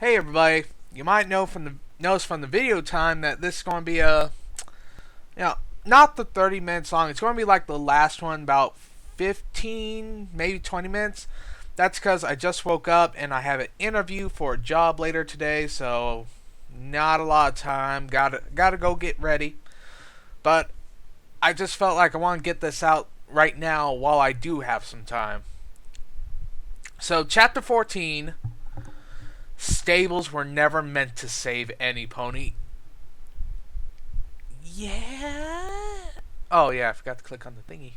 Hey everybody, you might notice from the video time that this is going to be not the 30 minutes long. It's going to be like the last one, about 15, maybe 20 minutes. That's because I just woke up and I have an interview for a job later today, so not a lot of time. Gotta go get ready. But I just felt like I want to get this out right now while I do have some time. So, Chapter 14. Stables were never meant to save any pony. Yeah. Oh yeah, I forgot to click on the thingy.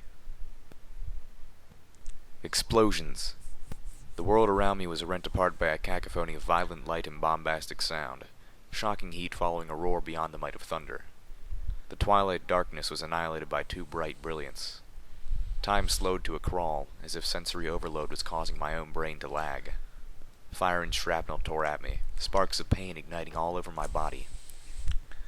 Explosions. The world around me was rent apart by a cacophony of violent light and bombastic sound, shocking heat following a roar beyond the might of thunder. The twilight darkness was annihilated by too bright brilliance. Time slowed to a crawl, as if sensory overload was causing my own brain to lag. Fire and shrapnel tore at me, sparks of pain igniting all over my body.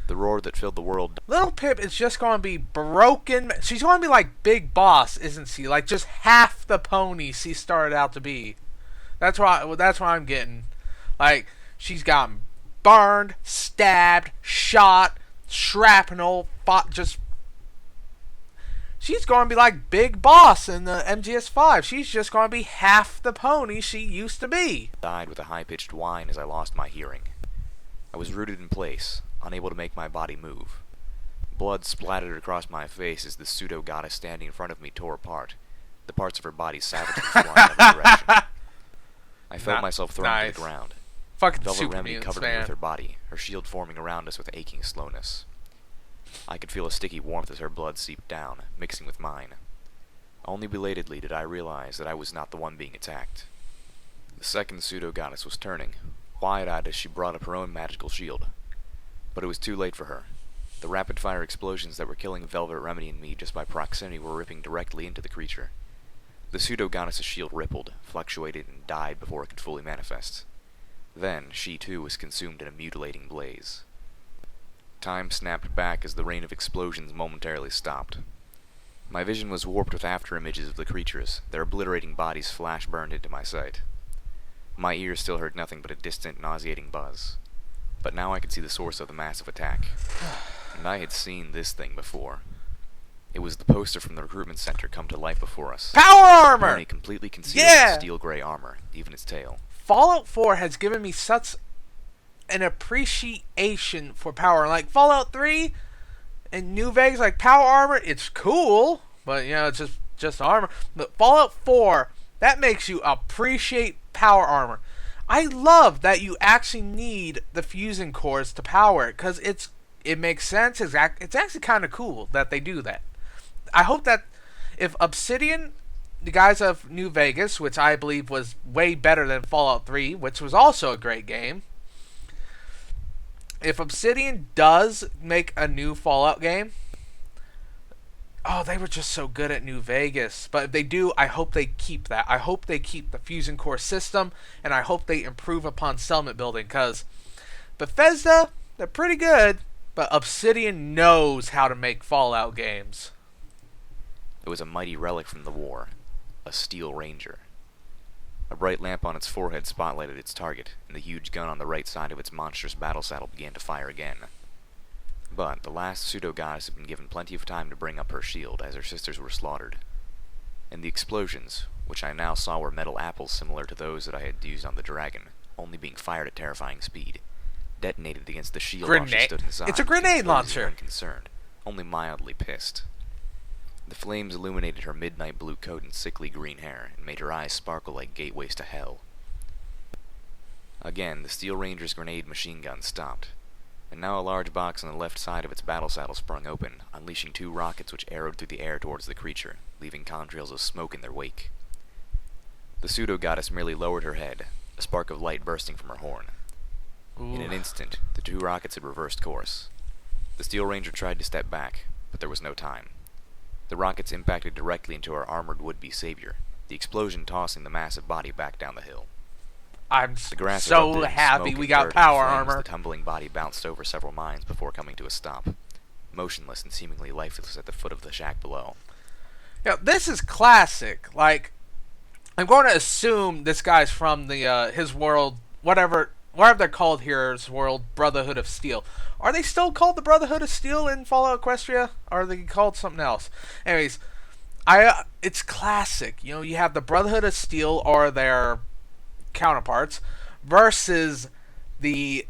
The roar that filled the world. Little Pip is just going to be broken. She's going to be like Big Boss, isn't she? Like just half the pony she started out to be. That's what I'm getting. Like she's gotten burned, stabbed, shot, shrapnel, just. She's going to be like Big Boss in the MGS5. She's just going to be half the pony she used to be. Died with a high-pitched whine as I lost my hearing. I was rooted in place, unable to make my body move. Blood splattered across my face as the pseudo-goddess standing in front of me tore apart, the parts of her body savagely flying in every direction. I felt myself thrown to the ground. Fucking Velvet super Remedy mutants, covered me man. with her body, her shield forming around us with aching slowness. I could feel a sticky warmth as her blood seeped down, mixing with mine. Only belatedly did I realize that I was not the one being attacked. The second pseudo-goddess was turning, wide-eyed as she brought up her own magical shield. But it was too late for her. The rapid-fire explosions that were killing Velvet Remedy and me just by proximity were ripping directly into the creature. The pseudo-goddess's shield rippled, fluctuated, and died before it could fully manifest. Then, she too was consumed in a mutilating blaze. Time snapped back as the rain of explosions momentarily stopped. My vision was warped with after-images of the creatures, their obliterating bodies flash-burned into my sight. My ears still heard nothing but a distant, nauseating buzz. But now I could see the source of the massive attack. And I had seen this thing before. It was the poster from the recruitment center come to life before us. Power armor! The pony completely concealed in steel-gray armor, even its tail. Fallout 4 has given me such an appreciation for power. Like Fallout 3 and New Vegas, like power armor, it's cool, but it's just armor. But Fallout 4, that makes you appreciate power armor. I love that you actually need the fusing cores to power it, because it makes sense. It's actually kind of cool that they do that. I hope that if Obsidian, the guys of New Vegas, which I believe was way better than Fallout 3, which was also a great game, if Obsidian does make a new Fallout game, they were just so good at New Vegas. But if they do, I hope they keep that. I hope they keep the Fusion Core system, and I hope they improve upon settlement building, because Bethesda, they're pretty good, but Obsidian knows how to make Fallout games. It was a mighty relic from the war, a Steel Ranger. A bright lamp on its forehead spotlighted its target, and the huge gun on the right side of its monstrous battle saddle began to fire again. But the last pseudo-goddess had been given plenty of time to bring up her shield as her sisters were slaughtered. And the explosions, which I now saw were metal apples similar to those that I had used on the dragon, only being fired at terrifying speed, detonated against the shield while she stood inside. It's a grenade launcher! Unconcerned, only mildly pissed. The flames illuminated her midnight blue coat and sickly green hair, and made her eyes sparkle like gateways to hell. Again, the Steel Ranger's grenade machine gun stopped, and now a large box on the left side of its battle saddle sprung open, unleashing two rockets which arrowed through the air towards the creature, leaving contrails of smoke in their wake. The pseudo-goddess merely lowered her head, a spark of light bursting from her horn. Ooh. In an instant, the two rockets had reversed course. The Steel Ranger tried to step back, but there was no time. The rockets impacted directly into our armored would-be savior, the explosion tossing the massive body back down the hill. I'm The so happy we got power armor. The tumbling body bounced over several mines before coming to a stop, motionless and seemingly lifeless at the foot of the shack below. This is classic. Like, I'm going to assume this guy's from the his world, whatever whatever they're called here's world, Brotherhood of Steel. Are they still called the Brotherhood of Steel in Fallout Equestria? Or are they called something else? Anyways, it's classic. You know, you have the Brotherhood of Steel or their counterparts versus the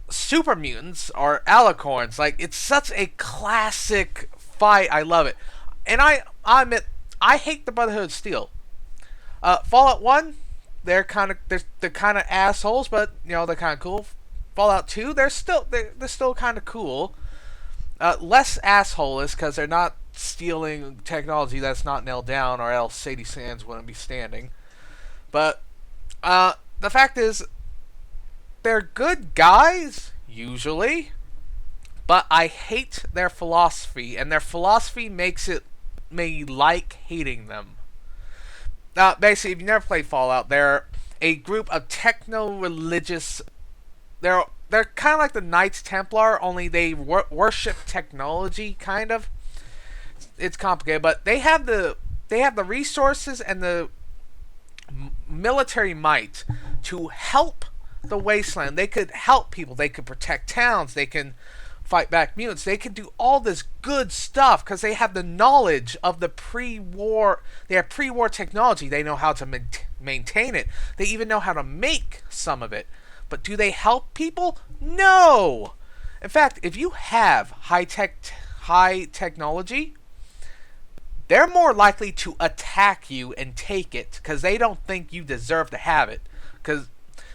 super mutants or alicorns. Like, it's such a classic fight. I love it. And I admit, I hate the Brotherhood of Steel. Fallout 1, they're kind of assholes, but you know, they're kind of cool. Fallout 2, they're still kind of cool. Less asshole-ish because they're not stealing technology that's not nailed down, or else Sadie Sands wouldn't be standing. But the fact is, they're good guys usually, but I hate their philosophy, and their philosophy makes it me like hating them. Basically, if you never played Fallout, they're a group of techno-religious. They're kind of like the Knights Templar, only they worship technology. Kind of. It's complicated, but they have the resources and the military might to help the wasteland. They could help people. They could protect towns. They can fight back mutants. They can do all this good stuff because they have the knowledge of the pre-war. They have pre-war technology. They know how to maintain it. They even know how to make some of it. But do they help people? No. In fact, if you have high technology, they're more likely to attack you and take it because they don't think you deserve to have it. Because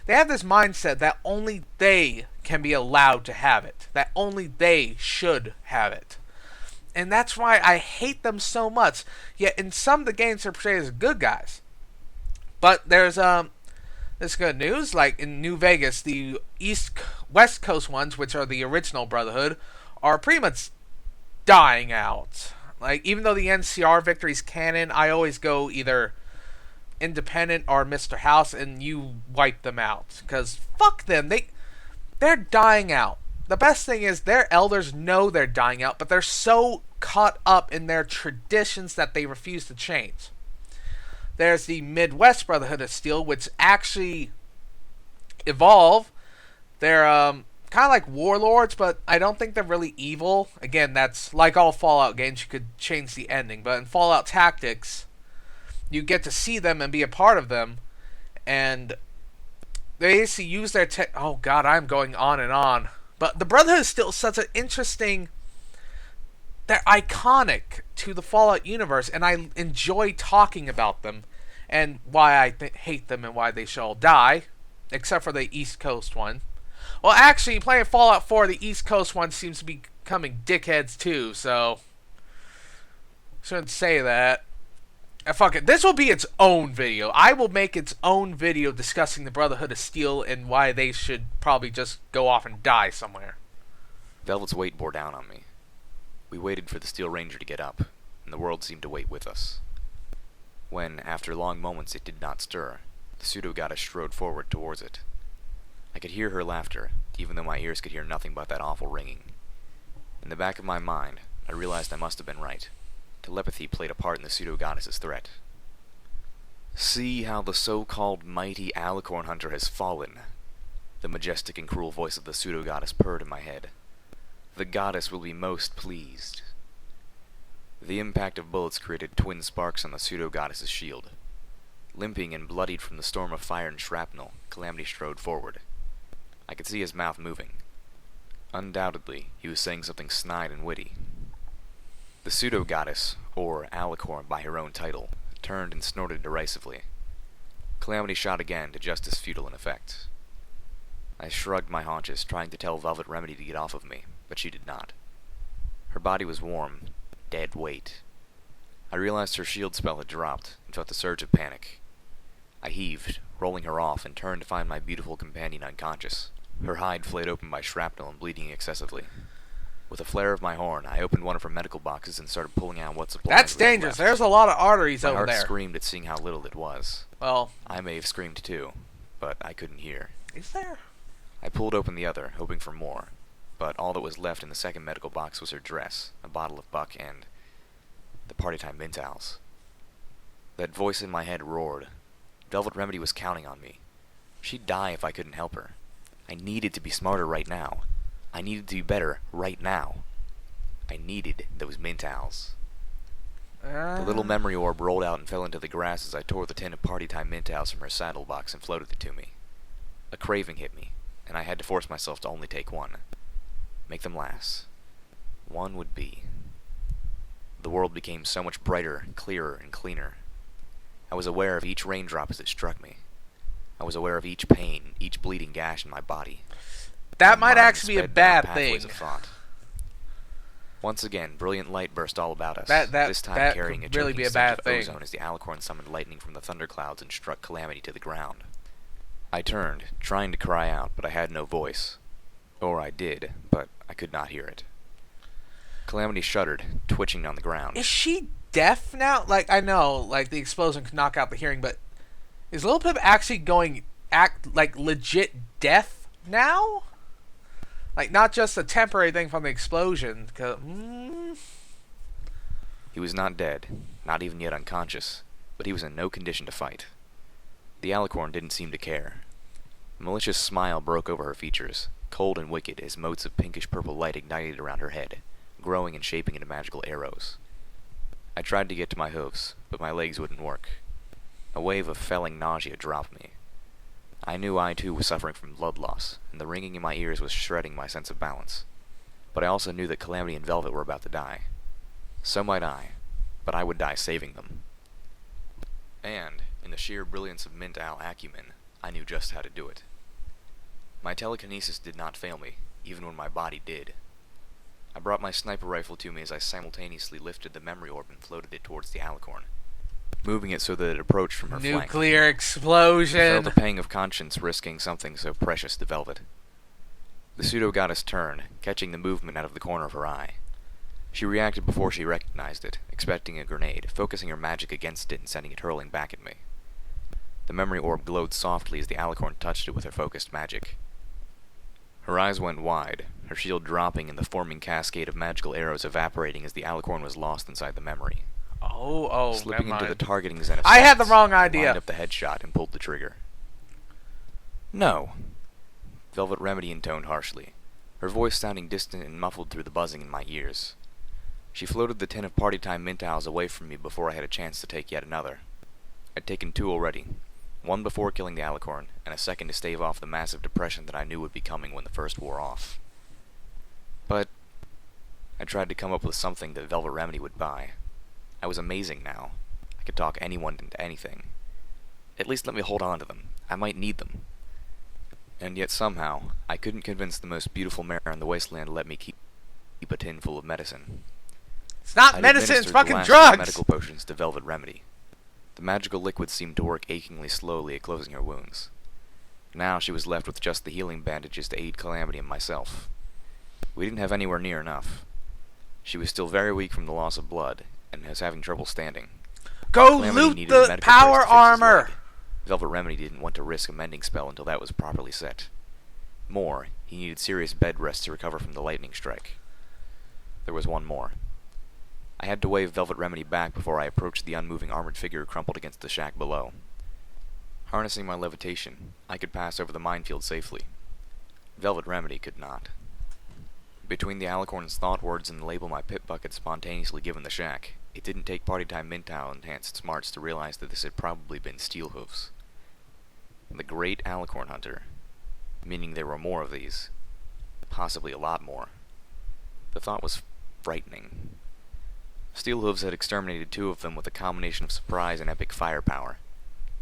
they have this mindset that only they can be allowed to have it. That only they should have it. And that's why I hate them so much. Yet in some of the games they're portrayed as good guys. But there's this good news. Like in New Vegas, the West Coast ones, which are the original Brotherhood, are pretty much dying out. Like, even though the NCR victory's canon, I always go either Independent or Mr. House, and you wipe them out. Because fuck them. They're dying out. The best thing is their elders know they're dying out, but they're so caught up in their traditions that they refuse to change. There's the Midwest Brotherhood of Steel, which actually evolve. They're kind of like warlords, but I don't think they're really evil. Again, that's like all Fallout games. You could change the ending. But in Fallout Tactics, you get to see them and be a part of them. And they basically use their tech. Oh god, I'm going on and on. But the Brotherhood is still such an interesting. They're iconic to the Fallout universe, and I enjoy talking about them and why I hate them and why they should all die, except for the East Coast one. Well, actually, playing Fallout 4, the East Coast one seems to be becoming dickheads too, so shouldn't say that. Fuck it. This will be its own video. I will make its own video discussing the Brotherhood of Steel and why they should probably just go off and die somewhere. Velvet's weight bore down on me. We waited for the Steel Ranger to get up, and the world seemed to wait with us. When, after long moments, it did not stir, the pseudo-goddess strode forward towards it. I could hear her laughter, even though my ears could hear nothing but that awful ringing. In the back of my mind, I realized I must have been right. Telepathy played a part in the pseudo-goddess's threat. "See how the so-called mighty alicorn hunter has fallen," the majestic and cruel voice of the pseudo-goddess purred in my head. "The goddess will be most pleased." The impact of bullets created twin sparks on the pseudo-goddess's shield. Limping and bloodied from the storm of fire and shrapnel, Calamity strode forward. I could see his mouth moving. Undoubtedly, he was saying something snide and witty. The pseudo-goddess, or alicorn by her own title, turned and snorted derisively. Calamity shot again to just as futile an effect. I shrugged my haunches, trying to tell Velvet Remedy to get off of me, but she did not. Her body was warm, dead weight. I realized her shield spell had dropped, and felt a surge of panic. I heaved, rolling her off, and turned to find my beautiful companion unconscious, her hide flayed open by shrapnel and bleeding excessively. With a flare of my horn, I opened one of her medical boxes and started pulling out what supplies That's we had dangerous. left. There's a lot of arteries My over heart there. screamed at seeing how little it was. Well, I may have screamed too, but I couldn't hear. is there? I pulled open the other, hoping for more, but all that was left in the second medical box was her dress, a bottle of Buck, and the party time mint owls. That voice in my head roared. Velvet Remedy was counting on me. She'd die if I couldn't help her. I needed to be smarter right now. I needed to be better right now. I needed those mint owls. The little memory orb rolled out and fell into the grass as I tore the tin of party time mint owls from her saddle box and floated it to me. A craving hit me, and I had to force myself to only take one. Make them last. One would be. The world became so much brighter, clearer, and cleaner. I was aware of each raindrop as it struck me. I was aware of each pain, each bleeding gash in my body. That might actually be a bad thing. Once again, brilliant light burst all about us, this time that carrying a could really choking be a stench bad of thing. ozone as the alicorn summoned lightning from the thunderclouds and struck Calamity to the ground. I turned, trying to cry out, but I had no voice. Or I did, but I could not hear it. Calamity shuddered, twitching on the ground. Is she deaf now? Like, I know, like, the explosion could knock out the hearing, but is Lil Pip actually like, legit deaf now? Like, not just a temporary thing from the explosion. He was not dead, not even yet unconscious, but he was in no condition to fight. The alicorn didn't seem to care. A malicious smile broke over her features, cold and wicked as motes of pinkish-purple light ignited around her head, growing and shaping into magical arrows. I tried to get to my hooves, but my legs wouldn't work. A wave of felling nausea dropped me. I knew I too was suffering from blood loss, and the ringing in my ears was shredding my sense of balance. But I also knew that Calamity and Velvet were about to die. So might I, but I would die saving them. And, in the sheer brilliance of Mint Owl acumen, I knew just how to do it. My telekinesis did not fail me, even when my body did. I brought my sniper rifle to me as I simultaneously lifted the memory orb and floated it towards the alicorn, moving it so that it approached from her flank. Nuclear explosion! I felt a pang of conscience risking something so precious to Velvet. The pseudo-goddess turned, catching the movement out of the corner of her eye. She reacted before she recognized it, expecting a grenade, focusing her magic against it and sending it hurling back at me. The memory orb glowed softly as the alicorn touched it with her focused magic. Her eyes went wide, her shield dropping and the forming cascade of magical arrows evaporating as the alicorn was lost inside the memory. Slipping Slipping into the targeting zen of I had the sense, wrong I idea. lined up the headshot and pulled the trigger. No, Velvet Remedy intoned harshly, her voice sounding distant and muffled through the buzzing in my ears. She floated the tin of party time mint owls away from me before I had a chance to take yet another. I'd taken two already, one before killing the alicorn, and a second to stave off the massive depression that I knew would be coming when the first wore off. But I tried to come up with something that Velvet Remedy would buy. I was amazing now. I could talk anyone into anything. At least let me hold on to them. I might need them. And yet somehow, I couldn't convince the most beautiful mare in the wasteland to let me keep a tin full of medicine. It's not I'd medicine, it's administered fucking the last drugs! medical potions to Velvet Remedy. The magical liquid seemed to work achingly slowly at closing her wounds. Now she was left with just the healing bandages to aid Calamity and myself. We didn't have anywhere near enough. She was still very weak from the loss of blood, and was having trouble standing. Go Calamity loot needed a the medical power brace to fix his armor! leg. Velvet Remedy didn't want to risk a mending spell until that was properly set. More, he needed serious bed rest to recover from the lightning strike. There was one more. I had to wave Velvet Remedy back before I approached the unmoving armored figure crumpled against the shack below. Harnessing my levitation, I could pass over the minefield safely. Velvet Remedy could not. Between the alicorn's thought words and the label my pit bucket spontaneously given the shack, it didn't take party time mint owl enhanced smarts to realize that this had probably been Steelhooves. The great alicorn hunter, meaning there were more of these, possibly a lot more. The thought was frightening. Steelhooves had exterminated two of them with a combination of surprise and epic firepower.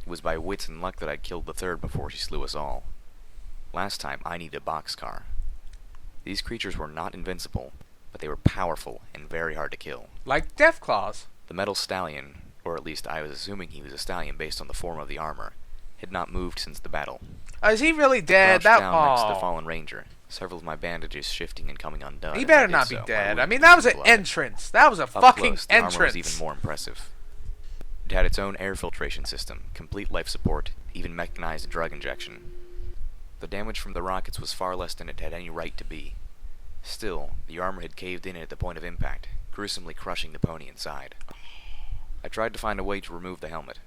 It was by wits and luck that I'd killed the third before she slew us all. Last time I needed a boxcar. These creatures were not invincible, but they were powerful and very hard to kill. Like Deathclaws. The metal stallion, or at least I was assuming he was a stallion based on the form of the armor, had not moved since the battle. Is he really dead? Crouched down next to the fallen ranger, several of my bandages shifting and coming undone. He as better I did not be so. dead. My I mean, wound that was an blood. entrance. That was a Up fucking close, the armor was entrance. even more impressive. It had its own air filtration system, complete life support, even mechanized drug injection. The damage from the rockets was far less than it had any right to be. Still, the armor had caved in at the point of impact, gruesomely crushing the pony inside. I tried to find a way to remove the helmet.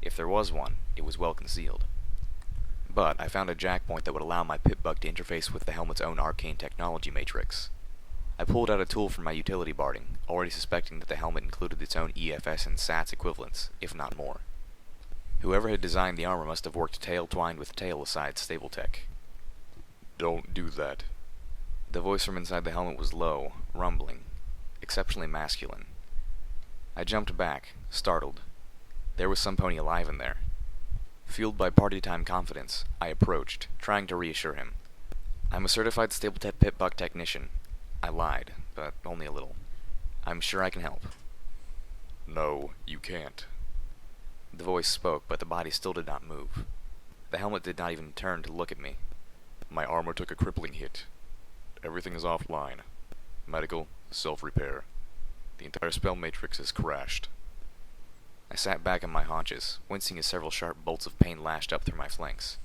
If there was one, it was well concealed. But I found a jack point that would allow my pit bug to interface with the helmet's own arcane technology matrix. I pulled out a tool from my utility barding, already suspecting that the helmet included its own EFS and SATS equivalents, if not more. Whoever had designed the armor must have worked tail twined with tail aside stable tech. Don't do that. The voice from inside the helmet was low, rumbling, exceptionally masculine. I jumped back, startled. There was some pony alive in there. Fueled by party-time confidence, I approached, trying to reassure him. I'm a certified stable pit bug technician. I lied, but only a little. I'm sure I can help. No, you can't. The voice spoke, but the body still did not move. The helmet did not even turn to look at me. My armor took a crippling hit. Everything is offline. Medical, self-repair. The entire spell matrix has crashed. I sat back on my haunches, wincing as several sharp bolts of pain lashed up through my flanks.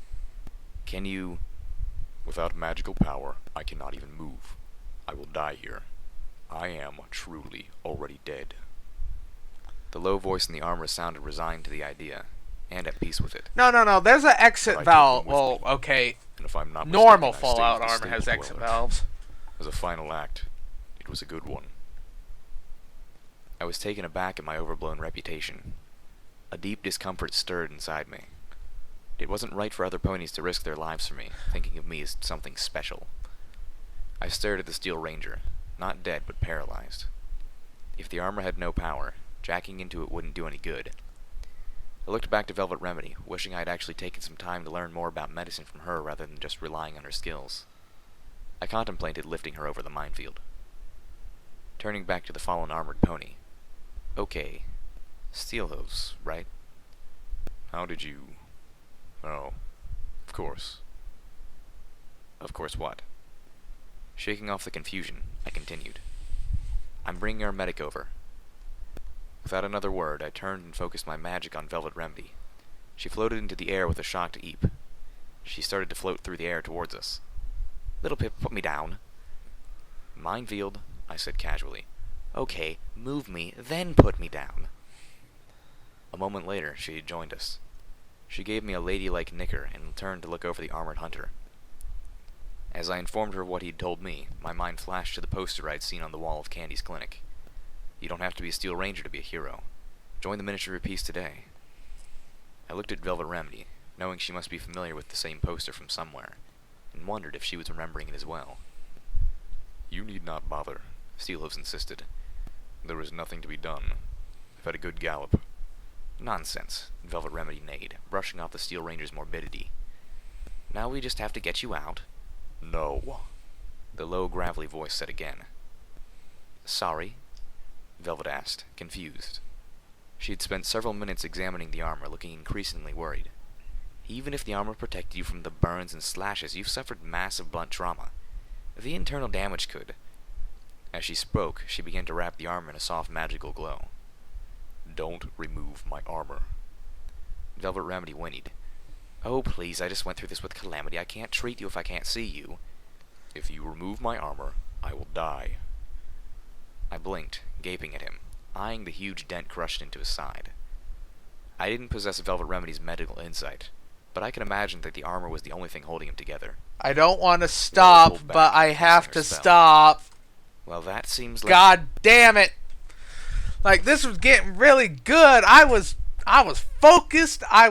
Can you... Without magical power, I cannot even move. I will die here. I am truly already dead. The low voice in the armor sounded resigned to the idea, and at peace with it. No. There's an exit valve. Well, okay. And if I'm not Normal mistaken, Fallout armor has exit valves. As a final act, it was a good one. I was taken aback at my overblown reputation. A deep discomfort stirred inside me. It wasn't right for other ponies to risk their lives for me, thinking of me as something special. I stared at the Steel Ranger, not dead but paralyzed. If the armor had no power, jacking into it wouldn't do any good. I looked back to Velvet Remedy, wishing I had actually taken some time to learn more about medicine from her rather than just relying on her skills. I contemplated lifting her over the minefield. Turning back to the fallen armored pony. Okay, steel hooves, right? How did you... Oh, of course. Of course what? Shaking off the confusion, I continued. I'm bringing our medic over. Without another word, I turned and focused my magic on Velvet Remedy. She floated into the air with a shocked eep. She started to float through the air towards us. Little Pip, put me down. Minefield, I said casually. Okay, move me, then put me down. A moment later, she had joined us. She gave me a ladylike nicker and turned to look over the armored hunter. As I informed her of what he'd told me, my mind flashed to the poster I'd seen on the wall of Candy's clinic. You don't have to be a Steel Ranger to be a hero. Join the Ministry of Peace today. I looked at Velvet Remedy, knowing she must be familiar with the same poster from somewhere, and wondered if she was remembering it as well. You need not bother, Steelhooves insisted. There is nothing to be done. I've had a good gallop. Nonsense, Velvet Remedy neighed, brushing off the Steel Ranger's morbidity. Now we just have to get you out. No, the low, gravelly voice said again. Sorry? Velvet asked, confused. She had spent several minutes examining the armor, looking increasingly worried. Even if the armor protected you from the burns and slashes, you've suffered massive blunt trauma. The internal damage could... As she spoke, she began to wrap the armor in a soft magical glow. Don't remove my armor. Velvet Remedy whinnied. Oh, please, I just went through this with Calamity. I can't treat you if I can't see you. If you remove my armor, I will die. I blinked, gaping at him, eyeing the huge dent crushed into his side. I didn't possess Velvet Remedy's medical insight, but I can imagine that the armor was the only thing holding him together. I don't want to stop, but I have to stop. Well, that seems like... God damn it! Like, this was getting really good. I was focused. I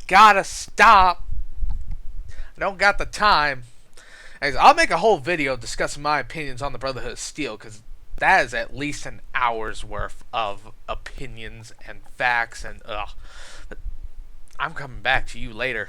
gotta stop. I don't got the time. Anyways, I'll make a whole video discussing my opinions on the Brotherhood of Steel, because that is at least an hour's worth of opinions and facts and ugh. I'm coming back to you later.